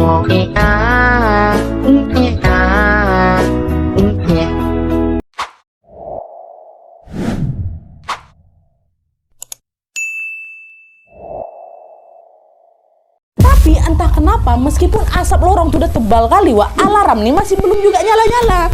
Tapi entah kenapa meskipun asap lorong tuh udah tebal kali Wak, alarm nih masih belum juga nyala-nyala.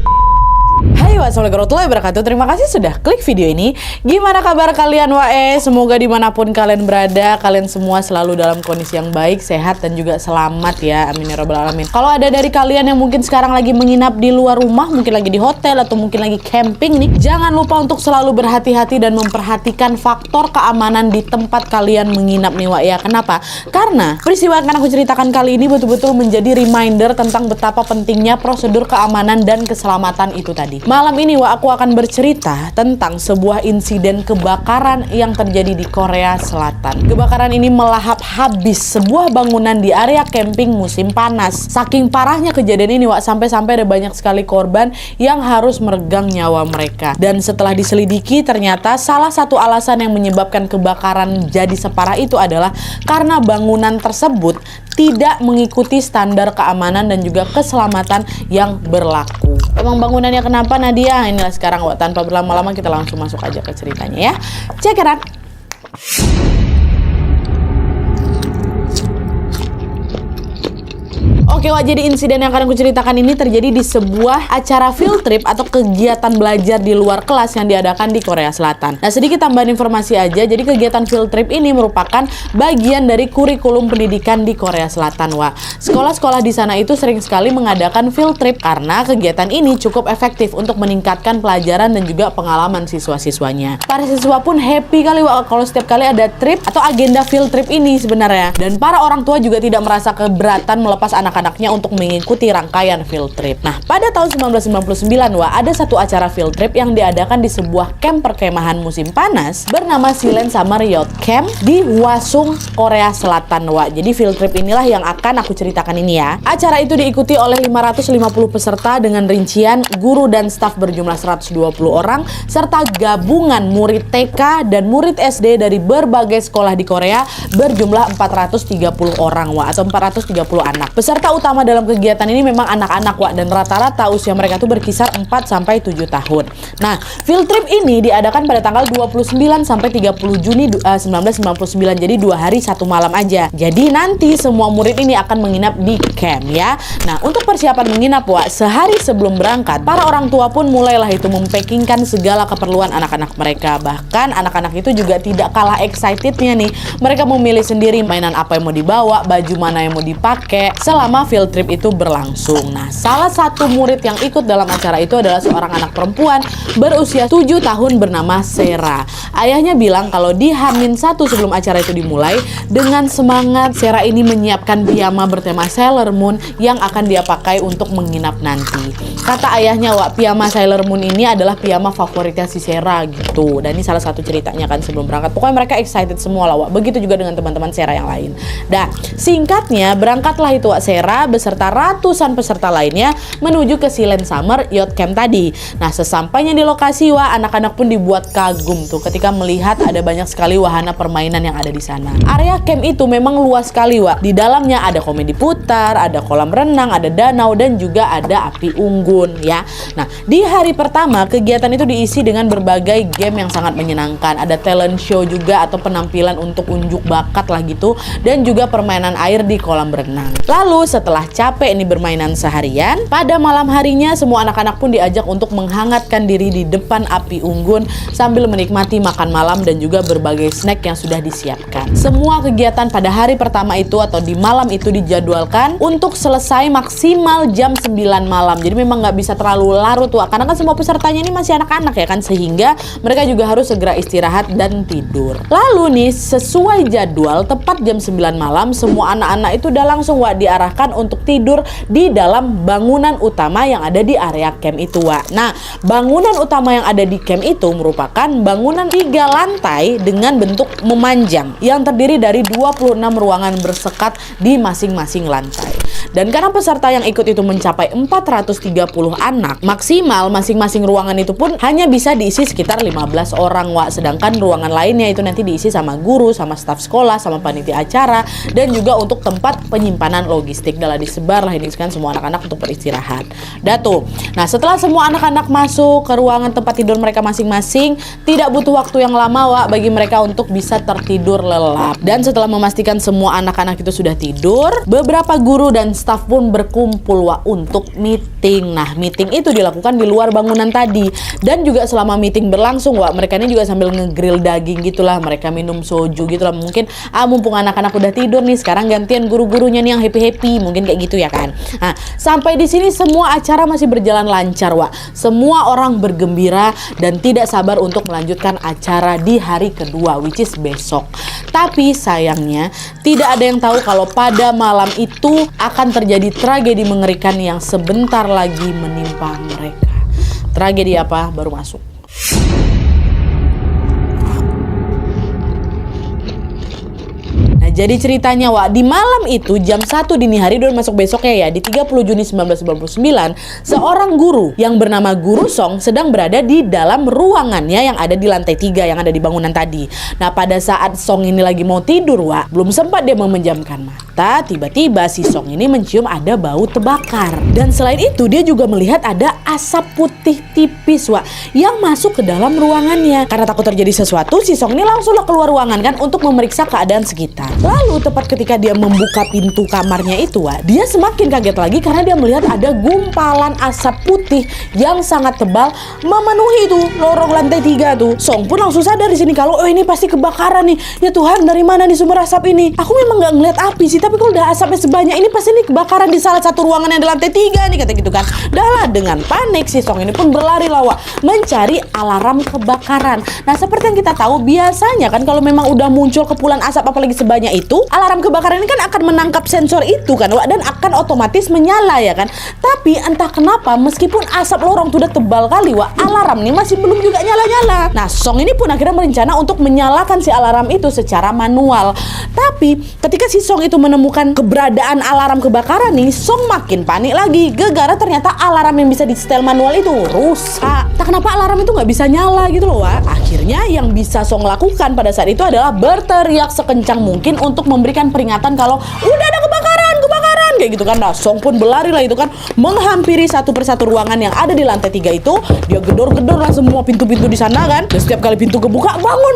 Hai Assalamualaikum warahmatullahi wabarakatuh. Terima kasih sudah klik video ini. Gimana kabar kalian Wae? Semoga dimanapun kalian berada, kalian semua selalu dalam kondisi yang baik, sehat dan juga selamat ya. Amin ya rabbal alamin. Kalau ada dari kalian yang mungkin sekarang lagi menginap di luar rumah, mungkin lagi di hotel atau mungkin lagi camping nih, jangan lupa untuk selalu berhati-hati dan memperhatikan faktor keamanan di tempat kalian menginap nih Wak ya. Kenapa? Karena peristiwa yang akan aku ceritakan kali ini betul-betul menjadi reminder tentang betapa pentingnya prosedur keamanan dan keselamatan itu tadi. Malam ini Wak, aku akan bercerita tentang sebuah insiden kebakaran yang terjadi di Korea Selatan. Kebakaran ini melahap habis sebuah bangunan di area camping musim panas. Saking parahnya kejadian ini Wak, sampai-sampai ada banyak sekali korban yang harus meregang nyawa mereka. Dan setelah diselidiki ternyata salah satu alasan yang menyebabkan kebakaran jadi separah itu adalah karena bangunan tersebut tidak mengikuti standar keamanan dan juga keselamatan yang berlaku. Emang bangunannya kenapa Nadia? Inilah sekarang Wak, tanpa berlama-lama kita langsung masuk aja ke ceritanya ya. Check it out. Oke Wak, jadi insiden yang akan aku ceritakan ini terjadi di sebuah acara field trip atau kegiatan belajar di luar kelas yang diadakan di Korea Selatan. Nah, sedikit tambahan informasi aja, jadi kegiatan field trip ini merupakan bagian dari kurikulum pendidikan di Korea Selatan Wak. Sekolah-sekolah di sana itu sering sekali mengadakan field trip karena kegiatan ini cukup efektif untuk meningkatkan pelajaran dan juga pengalaman siswa-siswanya. Para siswa pun happy kali Wak kalau setiap kali ada trip atau agenda field trip ini sebenarnya. Dan para orang tua juga tidak merasa keberatan melepas anak-anaknya untuk mengikuti rangkaian field trip. Nah, pada tahun 1999 Wak, ada satu acara field trip yang diadakan di sebuah camp perkemahan musim panas bernama Silent Summer Yacht Camp di Hwasong, Korea Selatan Wak. Jadi field trip inilah yang akan aku ceritakan ini ya. Acara itu diikuti oleh 550 peserta dengan rincian guru dan staf berjumlah 120 orang serta gabungan murid TK dan murid SD dari berbagai sekolah di Korea berjumlah 430 orang Wak, atau 430 anak. Peserta utama dalam kegiatan ini memang anak-anak Wak, dan rata-rata usia mereka tuh berkisar 4-7 tahun. Nah, field trip ini diadakan pada tanggal 29 sampai 30 Juni 1999. Jadi 2 hari 1 malam aja. Jadi nanti semua murid ini akan menginap di camp ya. Nah, untuk persiapan menginap Wak, sehari sebelum berangkat, para orang tua pun mulailah itu mempackingkan segala keperluan anak-anak mereka. Bahkan anak-anak itu juga tidak kalah excitednya nih. Mereka memilih sendiri mainan apa yang mau dibawa, baju mana yang mau dipakai selama field trip itu berlangsung. Nah, salah satu murid yang ikut dalam acara itu adalah seorang anak perempuan berusia 7 tahun bernama Sera. Ayahnya bilang kalau di H-1 sebelum acara itu dimulai, dengan semangat Sera ini menyiapkan piyama bertema Sailor Moon yang akan dia pakai untuk menginap nanti. Kata ayahnya Wak, piyama Sailor Moon ini adalah piyama favoritnya si Sera gitu. Dan ini salah satu ceritanya kan sebelum berangkat. Pokoknya mereka excited semua lah Wak. Begitu juga dengan teman-teman Sera yang lain. Dah, singkatnya berangkatlah itu Wak Sera beserta ratusan peserta lainnya menuju ke Silent Summer Yacht Camp tadi. Nah, sesampainya di lokasi Wak, anak-anak pun dibuat kagum tuh ketika melihat ada banyak sekali wahana permainan yang ada di sana. Area camp itu memang luas sekali Wak. Di dalamnya ada komedi putar, ada kolam renang, ada danau dan juga ada api unggun ya. Nah, di hari pertama kegiatan itu diisi dengan berbagai game yang sangat menyenangkan. Ada talent show juga atau penampilan untuk unjuk bakat lah gitu, dan juga permainan air di kolam renang. Lalu setelah capek ini bermainan seharian, pada malam harinya semua anak-anak pun diajak untuk menghangatkan diri di depan api unggun sambil menikmati makan malam dan juga berbagai snack yang sudah disiapkan. Semua kegiatan pada hari pertama itu atau di malam itu dijadwalkan untuk selesai maksimal jam 9 malam. Jadi memang nggak bisa terlalu larut Wak, karena kan semua pesertanya ini masih anak-anak ya kan, sehingga mereka juga harus segera istirahat dan tidur. Lalu nih, sesuai jadwal tepat jam 9 malam semua anak-anak itu udah langsung Wak diarahkan untuk tidur di dalam bangunan utama yang ada di area camp itu Wak. Nah, bangunan utama yang ada di camp itu merupakan bangunan 3 lantai dengan bentuk memanjang yang terdiri dari 26 ruangan bersekat di masing-masing lantai. Dan karena peserta yang ikut itu mencapai 430 anak, maksimal masing-masing ruangan itu pun hanya bisa diisi sekitar 15 orang Wak. Sedangkan ruangan lainnya itu nanti diisi sama guru, sama staf sekolah, sama panitia acara, dan juga untuk tempat penyimpanan logistik Dah lah disebar lah ini kan semua anak-anak untuk beristirahat. Dah tuh. Nah setelah semua anak-anak masuk ke ruangan tempat tidur mereka masing-masing, tidak butuh waktu yang lama Wak bagi mereka untuk bisa tertidur lelap. Dan setelah memastikan semua anak-anak itu sudah tidur, beberapa guru dan staf pun berkumpul Wak untuk meeting. Nah meeting itu dilakukan di luar bangunan tadi. Dan juga selama meeting berlangsung Wak, mereka ini juga sambil ngegrill daging gitulah, mereka minum soju gitulah. Mungkin mumpung anak-anak udah tidur nih, sekarang gantian guru-gurunya nih yang happy-happy, mungkin kayak gitu ya kan. Nah sampai di sini semua acara masih berjalan lancar Wak. Semua orang bergembira dan tidak sabar untuk melanjutkan acara di hari kedua, which is besok. Tapi sayangnya tidak ada yang tahu kalau pada malam itu akan terjadi tragedi mengerikan yang sebentar lagi menimpa mereka. Tragedi apa? Baru masuk. Jadi ceritanya Wak, di malam itu jam 1 dini hari dan masuk besoknya ya, di 30 Juni 1999, seorang guru yang bernama Guru Song sedang berada di dalam ruangannya yang ada di lantai 3 yang ada di bangunan tadi. Nah pada saat Song ini lagi mau tidur Wak, belum sempat dia memejamkan mata, tiba-tiba si Song ini mencium ada bau terbakar. Dan selain itu dia juga melihat ada asap putih tipis Wak yang masuk ke dalam ruangannya. Karena takut terjadi sesuatu, si Song ini langsunglah keluar ruangan kan untuk memeriksa keadaan sekitar. Lalu tepat ketika dia membuka pintu kamarnya itu Wak, dia semakin kaget lagi karena dia melihat ada gumpalan asap putih yang sangat tebal memenuhi itu lorong lantai 3 tuh. Song pun langsung sadar di sini kalau ini pasti kebakaran nih. Ya Tuhan, dari mana nih sumber asap ini? Aku memang nggak ngeliat api sih, tapi kalau udah asapnya sebanyak ini pasti nih kebakaran di salah satu ruangan yang di lantai 3 nih, kata gitu kan. Dahlah dengan panik si Song ini pun berlari lah Wak mencari alarm kebakaran. Nah seperti yang kita tahu biasanya kan kalau memang udah muncul kepulan asap apalagi sebanyak itu, alarm kebakaran ini kan akan menangkap sensor itu kan Wak, dan akan otomatis menyala ya kan. Tapi entah kenapa meskipun asap lorong tuh udah tebal kali Wak, alarm ini masih belum juga nyala-nyala. Nah Song ini pun akhirnya berencana untuk menyalakan si alarm itu secara manual. Tapi ketika si Song itu menemukan keberadaan alarm kebakaran nih, Song makin panik lagi gara-gara ternyata alarm yang bisa di setel manual itu rusak. Tak kenapa alarm itu nggak bisa nyala gitu loh Wak. Akhirnya yang bisa Song lakukan pada saat itu adalah berteriak sekencang mungkin untuk memberikan peringatan kalau udah ada kebakaran kayak gitu kan. Nah Song pun berlari lah itu kan menghampiri satu persatu ruangan yang ada di lantai 3 itu. Dia gedor-gedor lah semua pintu-pintu di sana kan. Dan setiap kali pintu kebuka, bangun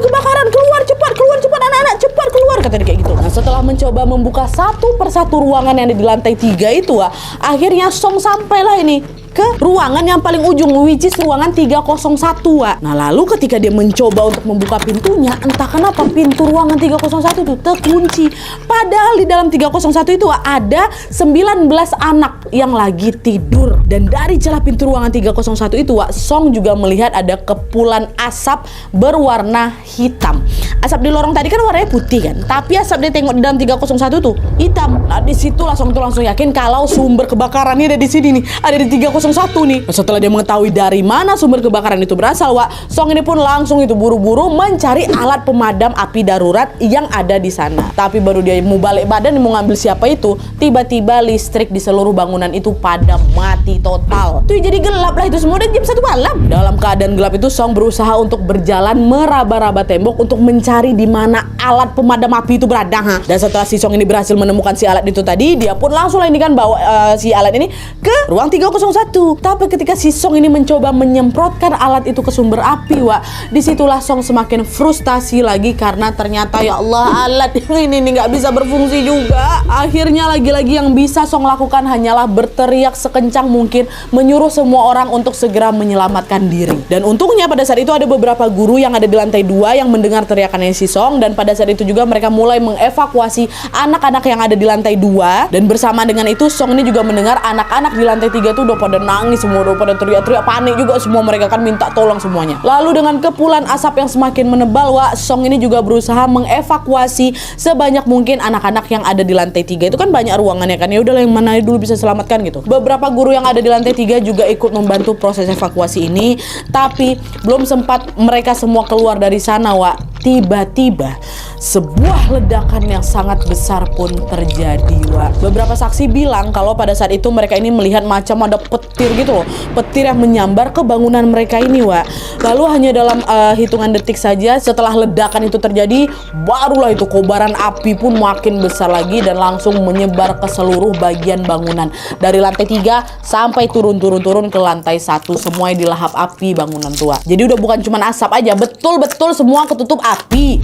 kebakaran, keluar cepat anak-anak, cepat keluar, kata dia kayak gitu. Nah setelah mencoba membuka satu persatu ruangan yang ada di lantai 3 itu akhirnya Song sampailah ini ke ruangan yang paling ujung, which is ruangan 301 Wak. Nah lalu ketika dia mencoba untuk membuka pintunya, entah kenapa pintu ruangan 301 itu terkunci. Padahal di dalam 301 itu Wak, ada 19 anak yang lagi tidur. Dan dari celah pintu ruangan 301 itu Wak, Song juga melihat ada kepulan asap berwarna hitam. Asap di lorong tadi kan warnanya putih kan, tapi asap dia tengok di dalam 301 tuh hitam. Nah disitu langsung yakin kalau sumber kebakarannya ada di sini nih, ada di 301 nih. Nah, setelah dia mengetahui dari mana sumber kebakaran itu berasal Wak, Song ini pun langsung itu buru-buru mencari alat pemadam api darurat yang ada di sana. Tapi baru dia mau balik badan mau ngambil siapa itu, tiba-tiba listrik di seluruh bangunan itu padam mati total. Tuh jadi gelap lah itu semua dan jam 1 malam. Dalam keadaan gelap itu Song berusaha untuk berjalan meraba-raba tembok untuk mencari di mana alat pemadam api itu berada. Dan setelah si Song ini berhasil menemukan si alat itu tadi, dia pun langsung lah ini kan bawa si alat ini ke ruang 301. Tapi ketika si Song ini mencoba menyemprotkan alat itu ke sumber api Wak, disitulah Song semakin frustasi lagi karena ternyata ya Allah alat ini nggak bisa berfungsi juga. Akhirnya lagi-lagi yang bisa Song lakukan hanyalah berteriak sekencang mungkin, menyuruh semua orang untuk segera menyelamatkan diri. Dan untungnya pada saat itu ada beberapa guru yang ada di lantai 2 yang mendengar teriakannya si Song, dan pada saat itu juga mereka mulai mengevakuasi anak-anak yang ada di lantai 2. Dan bersama dengan itu Song ini juga mendengar anak-anak di lantai 3 tuh udah pada nangis semua, udah pada teriak-teriak panik juga semua, mereka kan minta tolong semuanya. Lalu dengan kepulan asap yang semakin menebal Wak, Song ini juga berusaha mengevakuasi sebanyak mungkin anak-anak yang ada di lantai 3. Itu kan banyak ruangannya kan, ya udahlah yang mana dulu bisa selamatkan gitu. Beberapa guru yang ada di lantai 3 juga ikut membantu proses evakuasi ini, tapi belum sempat mereka semua keluar dari sana Wak, tiba-tiba sebuah ledakan yang sangat besar pun terjadi, Wak. Beberapa saksi bilang kalau pada saat itu mereka ini melihat macam ada petir gitu loh, petir yang menyambar ke bangunan mereka ini, Wak. Lalu hanya dalam hitungan detik saja setelah ledakan itu terjadi, barulah itu kobaran api pun makin besar lagi dan langsung menyebar ke seluruh bagian bangunan dari lantai 3 sampai turun ke lantai 1, semuanya dilahap api bangunan tua. Jadi udah bukan cuma asap aja, betul-betul semua ketutup api.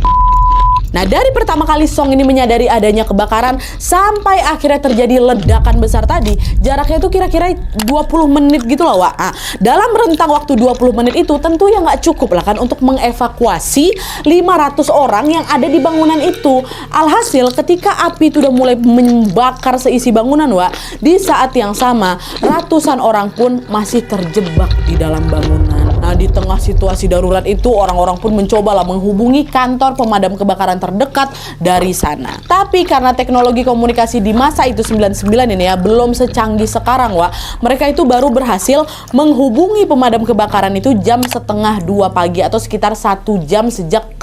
Nah, dari pertama kali Song ini menyadari adanya kebakaran sampai akhirnya terjadi ledakan besar tadi, jaraknya itu kira-kira 20 menit gitu loh, Wak. Nah, dalam rentang waktu 20 menit itu tentu ya nggak cukup lah kan untuk mengevakuasi 500 orang yang ada di bangunan itu. Alhasil ketika api itu udah mulai membakar seisi bangunan, Wak, di saat yang sama ratusan orang pun masih terjebak di dalam bangunan. Nah, di tengah situasi darurat itu orang-orang pun mencobalah menghubungi kantor pemadam kebakaran terdekat dari sana. Tapi karena teknologi komunikasi di masa itu 99 ini ya belum secanggih sekarang, Wak. Mereka itu baru berhasil menghubungi pemadam kebakaran itu jam setengah 2 pagi atau sekitar 1 jam sejak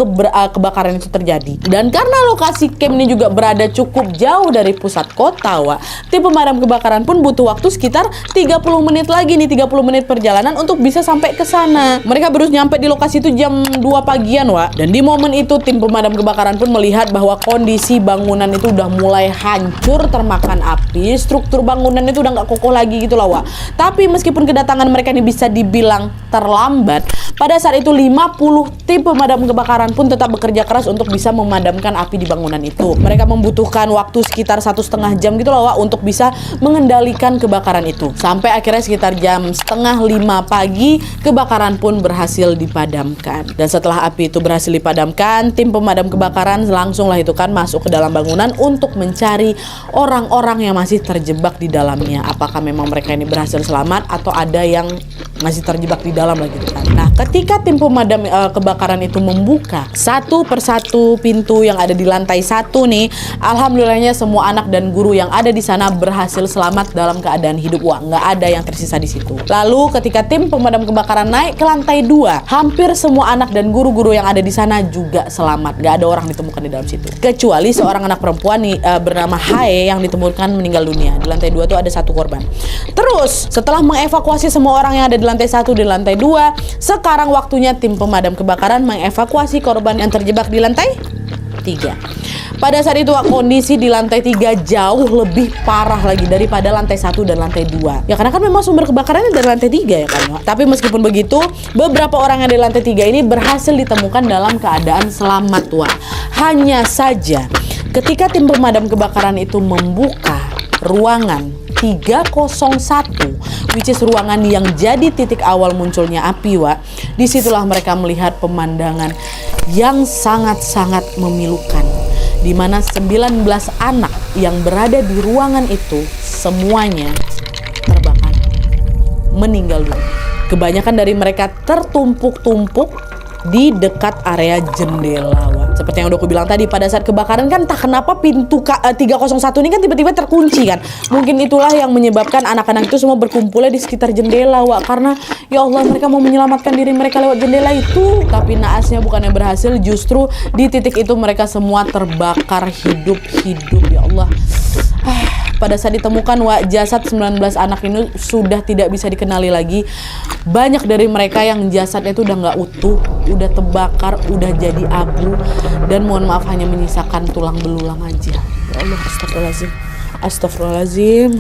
kebakaran itu terjadi. Dan karena lokasi camp ini juga berada cukup jauh dari pusat kota, Wak, tim pemadam kebakaran pun butuh waktu sekitar 30 menit lagi nih, 30 menit perjalanan untuk bisa sampai ke sana. Mereka baru nyampe di lokasi itu jam 2 pagian, Wak. Dan di momen itu tim pemadam kebakaran pun melihat bahwa kondisi bangunan itu udah mulai hancur termakan api. Struktur bangunan itu udah nggak kokoh lagi gitu lah, Wak. Tapi meskipun kedatangan mereka ini bisa dibilang terlambat, pada saat itu 50 tim pemadam kebakaran pun tetap bekerja keras untuk bisa memadamkan api di bangunan itu. Mereka membutuhkan waktu sekitar 1,5 jam gitu loh, Wak, untuk bisa mengendalikan kebakaran itu. Sampai akhirnya sekitar jam setengah 5 pagi, kebakaran pun berhasil dipadamkan. Dan setelah api itu berhasil dipadamkan, tim pemadam kebakaran langsunglah itu kan masuk ke dalam bangunan untuk mencari orang-orang yang masih terjebak di dalamnya. Apakah memang mereka ini berhasil selamat atau ada yang masih terjebak di dalam lagi kan. Nah, ketika tim pemadam kebakaran itu membuka satu persatu pintu yang ada di lantai 1 nih, alhamdulillahnya semua anak dan guru yang ada di sana berhasil selamat dalam keadaan hidup. Wah, nggak ada yang tersisa di situ. Lalu ketika tim pemadam kebakaran naik ke lantai 2, hampir semua anak dan guru-guru yang ada di sana juga selamat. Nggak ada orang ditemukan di dalam situ. Kecuali seorang anak perempuan nih, bernama Hae yang ditemukan meninggal dunia. Di lantai 2 tuh ada 1 korban. Terus, setelah mengevakuasi semua orang yang ada di lantai 1 dan lantai 2, sekarang waktunya tim pemadam kebakaran mengevakuasi korban yang terjebak di lantai 3. Pada saat itu kondisi di lantai 3 jauh lebih parah lagi daripada lantai 1 dan lantai 2. Ya karena kan memang sumber kebakarannya dari lantai 3 ya kan. Tapi meskipun begitu, beberapa orang yang di lantai 3 ini berhasil ditemukan dalam keadaan selamat, Wak. Hanya saja ketika tim pemadam kebakaran itu membuka ruangan 301, which is ruangan yang jadi titik awal munculnya api, Wak. Disitulah mereka melihat pemandangan yang sangat-sangat memilukan, di mana 19 anak yang berada di ruangan itu semuanya terbakar, meninggal dunia. Kebanyakan dari mereka tertumpuk-tumpuk di dekat area jendela, Wak. Seperti yang udah aku bilang tadi, pada saat kebakaran kan entah kenapa pintu 301 ini kan tiba-tiba terkunci kan. Mungkin itulah yang menyebabkan anak-anak itu semua berkumpulnya di sekitar jendela, Wak. Karena ya Allah, mereka mau menyelamatkan diri mereka lewat jendela itu. Tapi naasnya bukannya berhasil, justru di titik itu mereka semua terbakar hidup-hidup. Ya Allah. Pada saat ditemukan, Wak, jasad 19 anak ini sudah tidak bisa dikenali lagi. Banyak dari mereka yang jasadnya itu udah nggak utuh, udah terbakar, udah jadi abu, dan mohon maaf hanya menyisakan tulang belulang aja. Ya Allah, astagfirullahaladzim. Astagfirullahaladzim.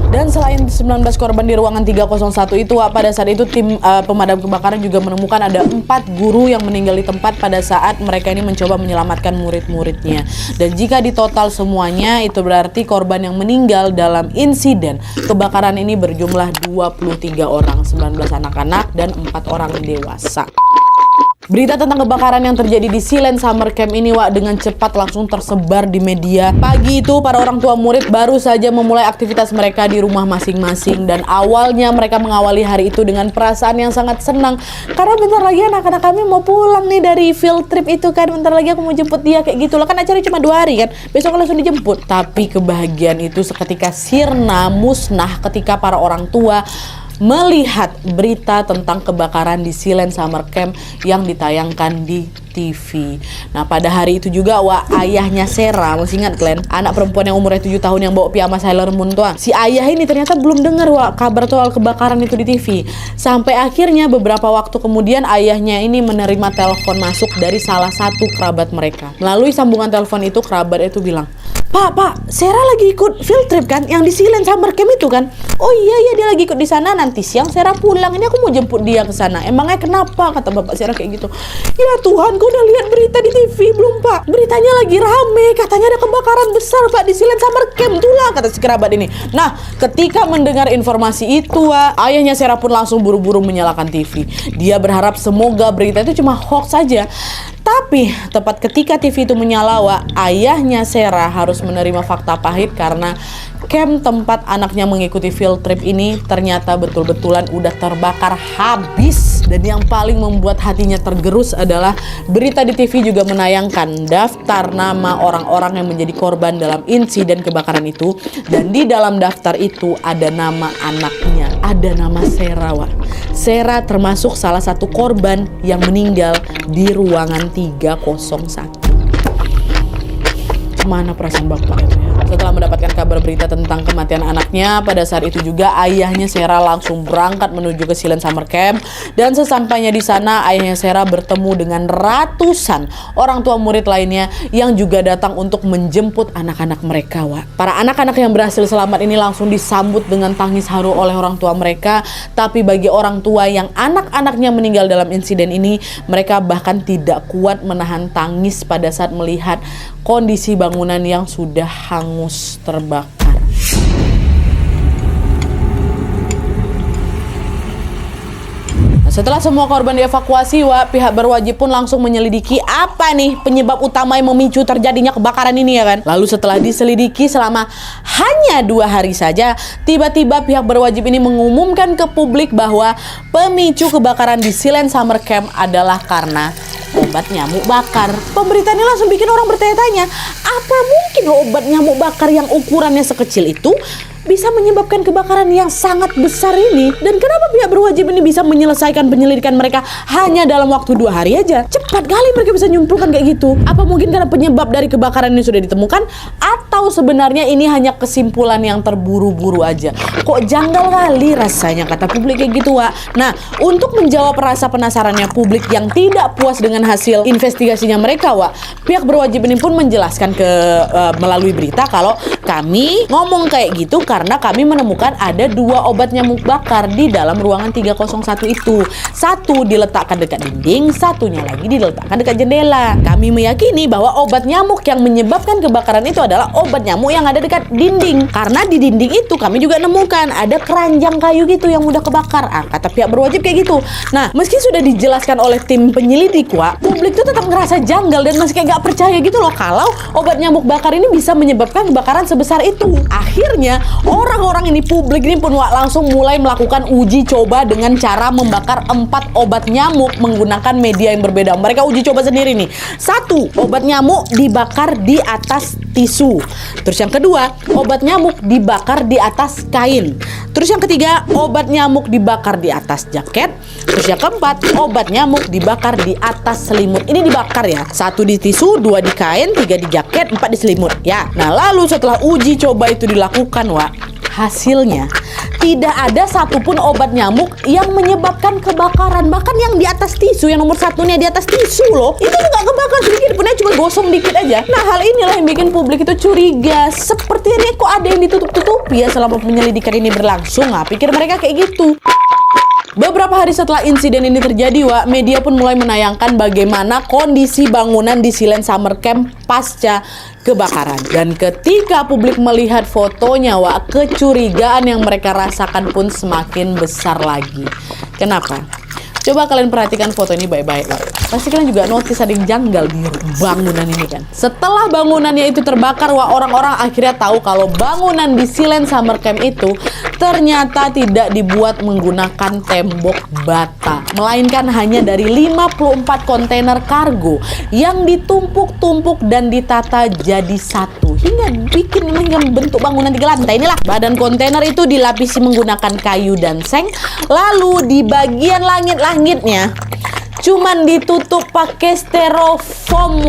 Dan selain 19 korban di ruangan 301 itu, Wak, pada saat itu tim pemadam kebakaran juga menemukan ada 4 guru yang meninggal di tempat pada saat mereka ini mencoba menyelamatkan murid-muridnya. Dan jika ditotal semuanya, itu berarti korban yang meninggal dalam insiden kebakaran ini berjumlah 23 orang, 19 anak-anak dan 4 orang dewasa. Berita tentang kebakaran yang terjadi di Sealand Summer Camp ini, Wak, dengan cepat langsung tersebar di media. Pagi itu para orang tua murid baru saja memulai aktivitas mereka di rumah masing-masing, dan awalnya mereka mengawali hari itu dengan perasaan yang sangat senang karena bentar lagi anak-anak kami mau pulang nih dari field trip itu kan. Bentar lagi aku mau jemput dia, kayak gitu loh kan, acaranya cuma 2 hari kan, besok langsung dijemput. Tapi kebahagiaan itu seketika sirna, musnah ketika para orang tua melihat berita tentang kebakaran di Silen Summer Camp yang ditayangkan di TV. Nah, pada hari itu juga ayahnya Sera, masih ingat kalian? Anak perempuan yang umurnya 7 tahun yang bawa piyama Sailor Moon tuh. Si ayah ini ternyata belum dengar kabar soal kebakaran itu di TV. Sampai akhirnya beberapa waktu kemudian ayahnya ini menerima telepon masuk dari salah satu kerabat mereka. Melalui sambungan telepon itu kerabat itu bilang, Pak, Sera lagi ikut field trip kan? Yang di Silen Summer Camp itu kan? Oh iya, dia lagi ikut di sana. Nanti siang Sera pulang. Ini aku mau jemput dia ke sana. Emangnya kenapa? Kata bapak Sera kayak gitu. Ya Tuhan, kau udah lihat berita di TV belum, Pak? Beritanya lagi rame. Katanya ada kebakaran besar, Pak, di Silen Summer Camp. Itulah, kata si kerabat ini. Nah, ketika mendengar informasi itu, ayahnya Sera pun langsung buru-buru menyalakan TV. Dia berharap semoga berita itu cuma hoax saja. Tapi tepat ketika TV itu menyala, ayahnya Sera harus menerima fakta pahit karena camp tempat anaknya mengikuti field trip ini ternyata betul-betulan udah terbakar habis. Dan yang paling membuat hatinya tergerus adalah berita di TV juga menayangkan daftar nama orang-orang yang menjadi korban dalam insiden kebakaran itu. Dan di dalam daftar itu ada nama anaknya, ada nama Sera, Sera termasuk salah satu korban yang meninggal di ruangan 301. Mana perasaan bapak itu ya? Setelah mendapatkan kabar berita tentang kematian anaknya, pada saat itu juga ayahnya Sera langsung berangkat menuju ke Silen Summer Camp. Dan sesampainya di sana, ayahnya Sera bertemu dengan ratusan orang tua murid lainnya yang juga datang untuk menjemput anak-anak mereka, Para anak-anak yang berhasil selamat ini langsung disambut dengan tangis haru oleh orang tua mereka. Tapi bagi orang tua yang anak-anaknya meninggal dalam insiden ini, mereka bahkan tidak kuat menahan tangis pada saat melihat kondisi bangunan yang sudah hangus terbakar. Setelah semua korban dievakuasi, pihak berwajib pun langsung menyelidiki apa nih penyebab utama yang memicu terjadinya kebakaran ini ya kan. Lalu setelah diselidiki selama hanya 2 hari saja, tiba-tiba pihak berwajib ini mengumumkan ke publik bahwa pemicu kebakaran di Silen Summer Camp adalah karena obat nyamuk bakar. Pemberitaannya langsung bikin orang bertanya-tanya, apa mungkin obat nyamuk bakar yang ukurannya sekecil itu bisa menyebabkan kebakaran yang sangat besar ini? Dan kenapa pihak berwajib ini bisa menyelesaikan penyelidikan mereka hanya dalam waktu 2 hari aja? Cepat kali mereka bisa nyimpulkan kayak gitu. Apa mungkin karena penyebab dari kebakaran ini sudah ditemukan? Atau sebenarnya ini hanya kesimpulan yang terburu-buru aja? Kok janggal kali rasanya, kata publik kayak gitu, Nah, untuk menjawab rasa penasarannya publik yang tidak puas dengan hasil investigasinya mereka, pihak berwajib ini pun menjelaskan melalui berita kalau kami ngomong kayak gitu karena kami menemukan ada 2 obat nyamuk bakar di dalam ruangan 301 itu. Satu diletakkan dekat dinding, satunya lagi diletakkan dekat jendela. Kami meyakini bahwa obat nyamuk yang menyebabkan kebakaran itu adalah obat nyamuk yang ada dekat dinding. Karena di dinding itu kami juga nemukan ada keranjang kayu gitu yang mudah kebakar. Kata pihak berwajib kayak gitu. Nah, meski sudah dijelaskan oleh tim penyelidik, publik itu tetap ngerasa janggal dan masih kayak gak percaya gitu loh kalau obat nyamuk bakar ini bisa menyebabkan kebakaran sebesar itu. Akhirnya orang-orang ini, publik ini pun langsung mulai melakukan uji coba dengan cara membakar 4 obat nyamuk menggunakan media yang berbeda. Mereka uji coba sendiri nih. 1, obat nyamuk dibakar di atas tisu. Terus yang kedua, obat nyamuk dibakar di atas kain. Terus yang ketiga, obat nyamuk dibakar di atas jaket. Terus yang keempat, obat nyamuk dibakar di atas selimut. Ini dibakar ya. 1 di tisu, 2 di kain, 3 di jaket, 4 di selimut. Ya. Nah, lalu setelah uji coba itu dilakukan, hasilnya tidak ada satupun obat nyamuk yang menyebabkan kebakaran. Bahkan yang di atas tisu, yang nomor 1-nya di atas tisu loh, itu tuh gak kebakar sedikit pun, cuma gosong dikit aja. Nah, hal inilah yang bikin publik itu curiga. Sepertinya kok ada yang ditutup-tutupi ya selama penyelidikan ini berlangsung. Pikir mereka kayak gitu. Beberapa hari setelah insiden ini terjadi, media pun mulai menayangkan bagaimana kondisi bangunan di Silen Summer Camp pasca kebakaran. Dan ketika publik melihat fotonya, kecurigaan yang mereka rasakan pun semakin besar lagi. Kenapa? Coba kalian perhatikan foto ini baik-baik, Pasti kalian juga notice ada yang janggal di bangunan ini kan. Setelah bangunannya itu terbakar, orang-orang akhirnya tahu kalau bangunan di Silen Summer Camp itu ternyata tidak dibuat menggunakan tembok bata, melainkan hanya dari 54 kontainer kargo yang ditumpuk-tumpuk dan ditata jadi satu hingga bikin bentuk bangunan 3 lantai. Inilah badan kontainer itu dilapisi menggunakan kayu dan seng, lalu di bagian langit-langitnya cuman ditutup pakai styrofoam.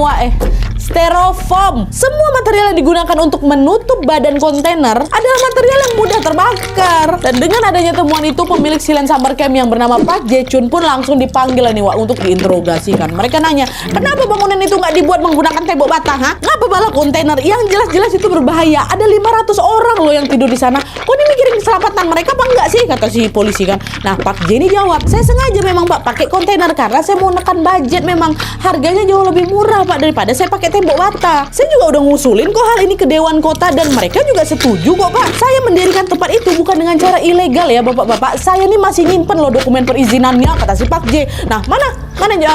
Styrofoam. Semua material yang digunakan untuk menutup badan kontainer adalah material yang mudah terbakar. Dan dengan adanya temuan itu, pemilik Silen Summer Camp yang bernama Pak Jechun pun langsung dipanggil nih Wak untuk diinterogasikan. Mereka nanya, kenapa bangunan itu nggak dibuat menggunakan tembok bata? Ngapa malah kontainer yang jelas-jelas itu berbahaya? Ada 500 orang loh yang tidur di sana. Kok ini mikirin keselamatan mereka apa enggak sih? Kata si polisi kan. Nah, Pak J ini jawab, saya sengaja memang Pak pakai kontainer karena saya mau nekan budget. Memang harganya jauh lebih murah Pak daripada saya pakai tembok bata. Saya juga udah ngusulin kok hal ini ke Dewan Kota dan mereka juga setuju kok Pak. Saya mendirikan tempat itu bukan dengan cara ilegal ya Bapak-bapak. Saya nih masih nyimpen loh dokumen perizinannya, kata si Pak J. Nah, mana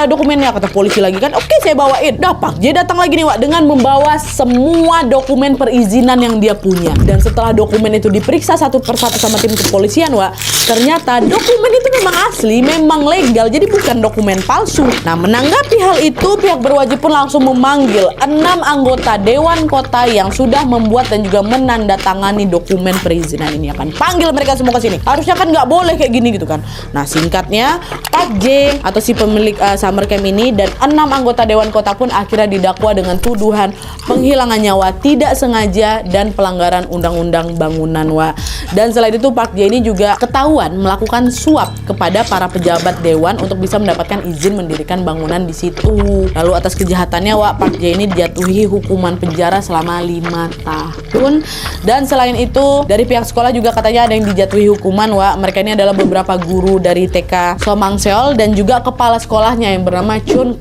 dokumennya, kata polisi lagi kan. Oke, saya bawain. Dah, Pak J datang lagi nih Wak dengan membawa semua dokumen perizinan yang dia punya. Dan setelah dokumen itu diperiksa satu persatu sama tim kepolisian Wak, ternyata dokumen itu memang asli, memang legal, jadi bukan dokumen palsu. Nah, menanggapi hal itu, pihak berwajib pun langsung memanggil 6 anggota Dewan Kota yang sudah membuat dan juga menandatangani dokumen perizinan ini. Akan panggil mereka semua ke sini. Harusnya kan nggak boleh kayak gini gitu kan. Nah, singkatnya Pak J atau si pemilik Summer Camp ini dan 6 anggota Dewan Kota pun akhirnya didakwa dengan tuduhan penghilangan nyawa tidak sengaja dan pelanggaran undang-undang bangunan Wak. Dan selain itu Pak J ini juga ketahuan melakukan suap kepada para pejabat dewan untuk bisa mendapatkan izin mendirikan bangunan di situ. Lalu atas kejahatannya Wak, Pak J ini dijatuhi hukuman penjara selama 5 tahun. Dan selain itu dari pihak sekolah juga katanya ada yang dijatuhi hukuman Wak. Mereka ini adalah beberapa guru dari TK Somangseol dan juga kepala sekolahnya yang bernama Chun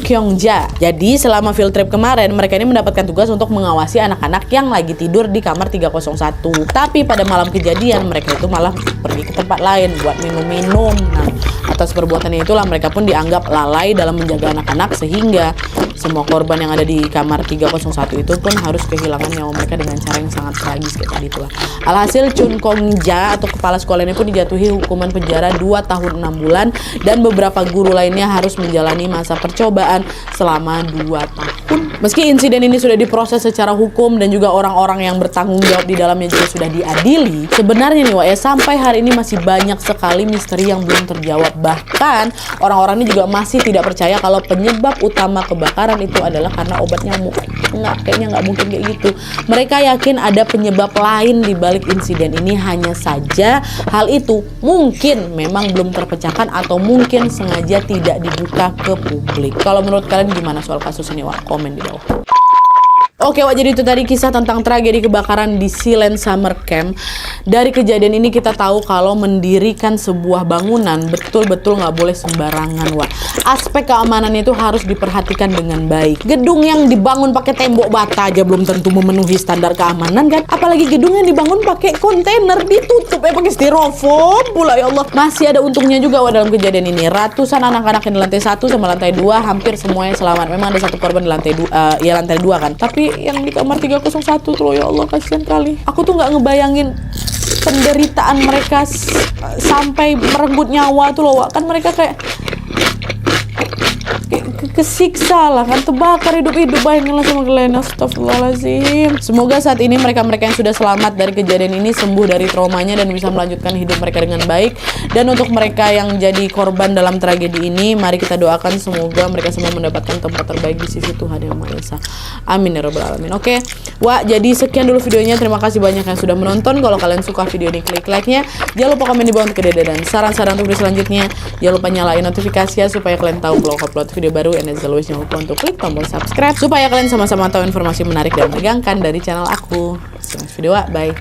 Kyongja. Jadi selama field trip kemarin mereka ini mendapatkan tugas untuk mengawasi anak-anak yang lagi tidur di kamar 301. Tapi pada malam kejadian mereka itu malah pergi ke tempat lain buat minum-minum. Nah, atas perbuatannya itulah mereka pun dianggap lalai dalam menjaga anak-anak sehingga semua korban yang ada di kamar 301 itu pun harus kehilangan nyawa mereka dengan cara yang sangat tragis kayak tadi itulah. Alhasil Chun Kongja atau kepala sekolah ini pun dijatuhi hukuman penjara 2 tahun 6 bulan dan beberapa guru lainnya harus menjalani masa percobaan selama 2 tahun. Meski insiden ini sudah diproses secara hukum dan juga orang-orang yang bertanggung jawab di dalamnya juga sudah diadili, sebenarnya nih Wak ya, sampai hari ini masih banyak sekali misteri yang belum terjawab. Bahkan orang-orang ini juga masih tidak percaya kalau penyebab utama kebakaran itu adalah karena obat nyamuk. Kayaknya nggak mungkin kayak gitu. Mereka yakin ada penyebab lain di balik insiden ini, hanya saja hal itu mungkin memang belum terpecahkan atau mungkin sengaja tidak dibuka ke publik. Kalau menurut kalian gimana soal kasus ini Wak? Komen di bawah. Oke Wak, jadi itu tadi kisah tentang tragedi kebakaran di Silen Summer Camp. Dari kejadian ini kita tahu kalau mendirikan sebuah bangunan betul-betul nggak boleh sembarangan Wak. Aspek keamanan itu harus diperhatikan dengan baik. Gedung yang dibangun pakai tembok bata aja belum tentu memenuhi standar keamanan kan. Apalagi gedung yang dibangun pakai kontainer ditutup pakai styrofoam pula, ya Allah. Masih ada untungnya juga Wak dalam kejadian ini. Ratusan anak-anak yang di lantai 1 sama lantai 2 hampir semuanya selamat. Memang ada satu korban di lantai 2, ya lantai 2 kan. Tapi yang di kamar 301 tuh loh, ya Allah, kasihan kali. Aku tuh nggak ngebayangin penderitaan mereka sampai merenggut nyawa tuh loh Wak. Kan mereka kayak kesiksa lah kan, terbakar hidup-hidup. Bayanginlah sama kalian, astagfirullahaladzim. Semoga saat ini mereka-mereka yang sudah selamat dari kejadian ini sembuh dari traumanya dan bisa melanjutkan hidup mereka dengan baik. Dan untuk mereka yang jadi korban dalam tragedi ini, mari kita doakan semoga mereka semua mendapatkan tempat terbaik di sisi Tuhan Yang Maha Esa. Amin ya rabbal alamin. Oke, Wak, jadi sekian dulu videonya. Terima kasih banyak yang sudah menonton. Kalau kalian suka video ini, klik like-nya. Jangan lupa komen di bawah untuk ide dan saran-saran untuk video selanjutnya. Jangan lupa nyalain notifikasinya supaya kalian tahu kalau upload video baru. And as always, jangan lupa untuk klik tombol subscribe supaya kalian sama-sama tahu informasi menarik dan menegangkan dari channel aku. See you next video, Wak. Bye.